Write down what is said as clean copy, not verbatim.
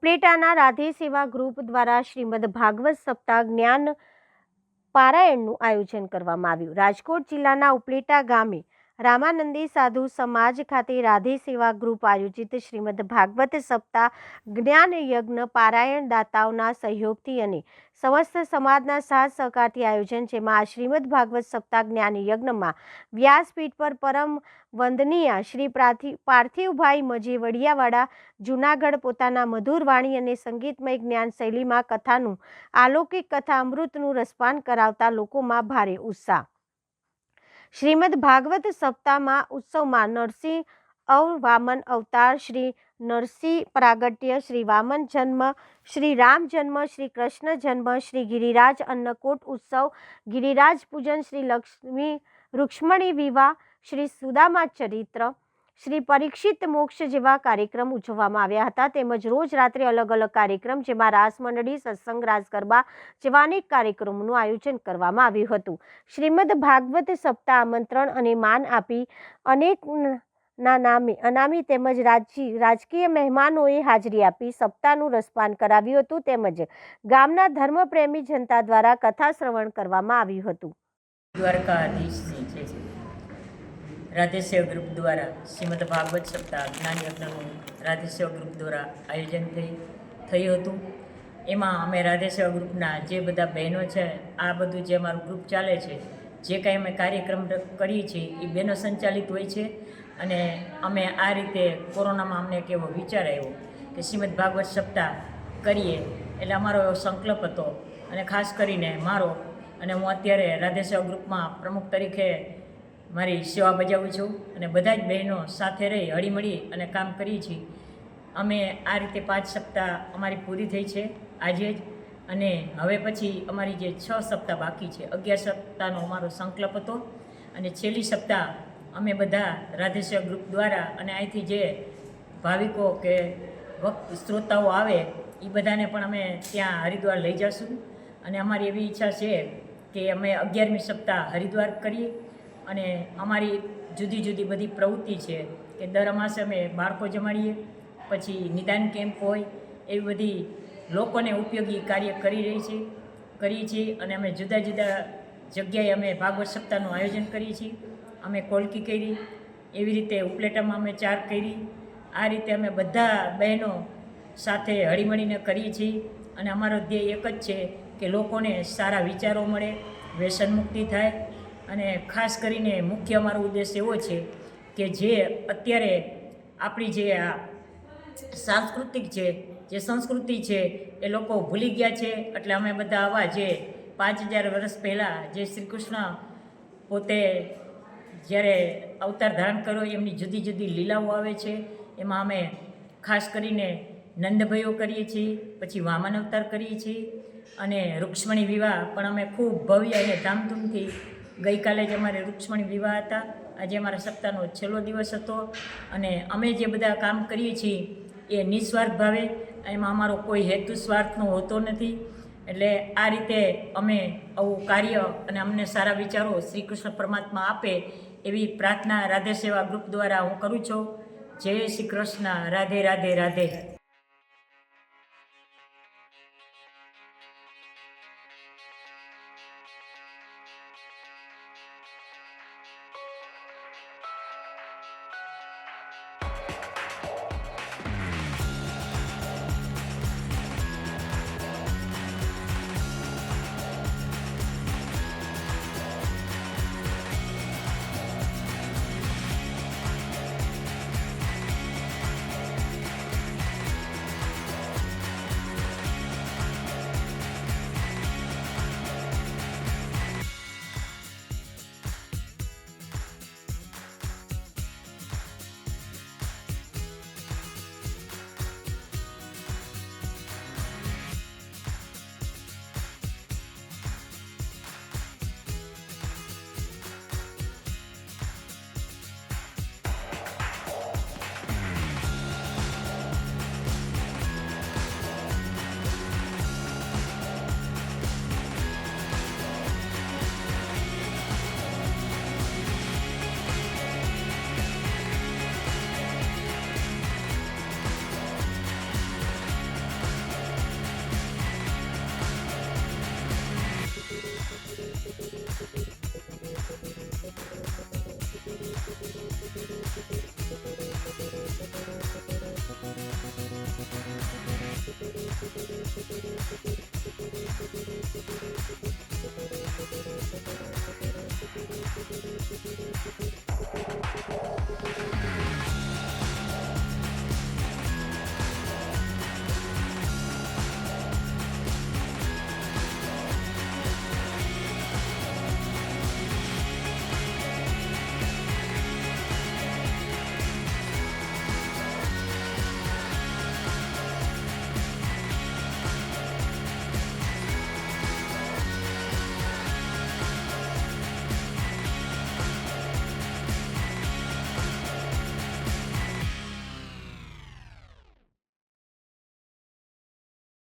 ઉપલેટાના રાધે સેવા ગ્રુપ દ્વારા શ્રીમદ ભાગવત સપ્તાહ જ્ઞાન પારાયણનું આયોજન કરવામાં આવ્યું। રાજકોટ જિલ્લાના ઉપલેટા ગામે રામાનંદી સાધુ સમાજ ખાતે રાધે સેવા ગ્રુપ આયોજિત શ્રીમદ ભાગવત સપ્તાહ જ્ઞાન યજ્ઞ પારાયણ દાતાઓના સહયોગથી અને સમસ્ત સમાજના સાથ સહકારથી આયોજન, જેમાં આ શ્રીમદ ભાગવત સપ્તાહ જ્ઞાન યજ્ઞમાં વ્યાસપીઠ પર પરમ વંદનીય શ્રી પાર્થિવભાઈ મજી વડિયાવાડા જૂનાગઢ પોતાના મધુર વાણી અને સંગીતમય જ્ઞાન શૈલીમાં કથાનું અલૌકિક કથા અમૃતનું રસપાન કરાવતા લોકોમાં ભારે ઉત્સાહ। શ્રીમદ ભાગવત સપ્તાહમાં ઉત્સવમાં નરસિંહ વામન અવતાર, શ્રી નરસિંહ પ્રાગટ્ય, શ્રી વામન જન્મ, શ્રી રામ જન્મ, શ્રી કૃષ્ણ જન્મ, શ્રી ગિરિરાજ અન્નકૂટ ઉત્સવ, ગિરિરાજ પૂજન, શ્રી લક્ષ્મી રૂક્ષ્મણી વિવાહ, શ્રી સુદામા ચરિત્ર, શ્રી પરીક્ષિત મોક્ષ જેવા કાર્યક્રમ ઉજવવામાં આવ્યા હતા। તેમજ રોજ રાત્રે અલગ અલગ કાર્યક્રમ, જેમાં રાસ મંડળી, સત્સંગ, રાસ ગરબા જેવા અનેક કાર્યક્રમોનું આયોજન કરવામાં આવ્યું હતું। શ્રીમદ ભાગવત સપ્તાહ આમંત્રણ અને માન આપી અનેકના નામે અનામી તેમજ રાજકીય મહેમાનોએ હાજરી આપી સપ્તાહનું રસપાન કરાવ્યું હતું। તેમજ ગામના ધર્મપ્રેમી જનતા દ્વારા કથા શ્રવણ કરવામાં આવ્યું હતું। દ્વારકાધીશની જય છે। રાધે સેવા ગ્રુપ દ્વારા શ્રીમદ ભાગવત સપ્તાહ જ્ઞાન યજ્ઞનું રાધે સેવા ગ્રુપ દ્વારા આયોજન થયું હતું। એમાં અમે રાધે સેવા ગ્રુપના જે બધા બહેનો છે, આ બધું જે અમારું ગ્રુપ ચાલે છે, જે કાંઈ અમે કાર્યક્રમ કરીએ છીએ એ બહેનો સંચાલિત હોય છે। અને અમે આ રીતે કોરોનામાં અમને એક એવો વિચાર આવ્યો કે શ્રીમદ ભાગવત સપ્તાહ કરીએ, એટલે અમારો એવો સંકલ્પ હતો। અને ખાસ કરીને મારો, અને હું અત્યારે રાધે સેવા ગ્રુપમાં પ્રમુખ તરીકે મારી સેવા બજાવું છું અને બધા જ બહેનો સાથે રહી હળીમળી અને કામ કરીએ છીએ। અમે આ રીતે 5 સપ્તાહ અમારી પૂરી થઈ છે આજે જ, અને હવે પછી અમારી જે 6 સપ્તાહ બાકી છે, 11 સપ્તાહનો અમારો સંકલ્પ હતો। અને છેલ્લી સપ્તાહ અમે બધા રાધે સેવા ગ્રુપ દ્વારા અને અહીંથી જે ભાવિકો કે શ્રોતાઓ આવે એ બધાને પણ અમે ત્યાં હરિદ્વાર લઈ જઈશું। અને અમારી એવી ઈચ્છા છે કે અમે 11મી સપ્તાહ હરિદ્વાર કરીએ। અને અમારી જુદી જુદી બધી પ્રવૃત્તિ છે કે દર અમાસે અમે બાળકો જમાડીએ, પછી નિદાન કેમ્પ હોય, એવી બધી લોકોને ઉપયોગી કાર્ય કરીએ છીએ। અને અમે જુદા જુદા જગ્યાએ અમે ભાગવત સપ્તાહનું આયોજન કરીએ છીએ। અમે કોલકી કરી, એવી રીતે ઉપલેટામાં અમે 4 કરી। આ રીતે અમે બધા બહેનો સાથે હળીમળીને કરીએ છીએ। અને અમારો ધ્યેય એક જ છે કે લોકોને સારા વિચારો મળે, વ્યસન મુક્તિ થાય। અને ખાસ કરીને મુખ્ય અમારો ઉદ્દેશ એવો છે કે જે અત્યારે આપણી જે આ સાંસ્કૃતિક છે, જે સંસ્કૃતિ છે, એ લોકો ભૂલી ગયા છે। એટલે અમે બધા આવા જે 5000 વર્ષ પહેલાં જે શ્રી કૃષ્ણ પોતે જ્યારે અવતાર ધારણ કર્યો, એમની જુદી જુદી લીલાઓ આવે છે, એમાં અમે ખાસ કરીને નંદભાઈઓ કરીએ છીએ, પછી વામન અવતાર કરીએ છીએ, અને રૂક્ષ્મણી વિવાહ પણ અમે ખૂબ ભવ્ય અને ધામધૂમથી, ગઈકાલે જ અમારે રૂક્ષ્મણી વિવાહ હતા, આજે અમારા સપ્તાહનો છેલ્લો દિવસ હતો। અને અમે જે બધા કામ કરીએ છીએ એ નિસ્વાર્થ ભાવે, એમાં અમારો કોઈ હેતુ સ્વાર્થનો હોતો નથી। એટલે આ રીતે અમે આવું કાર્ય અને અમને સારા વિચારો શ્રી કૃષ્ણ પરમાત્મા આપે એવી પ્રાર્થના રાધે સેવા ગ્રુપ દ્વારા હું કરું છું। જય શ્રી કૃષ્ણ। રાધે રાધે રાધે।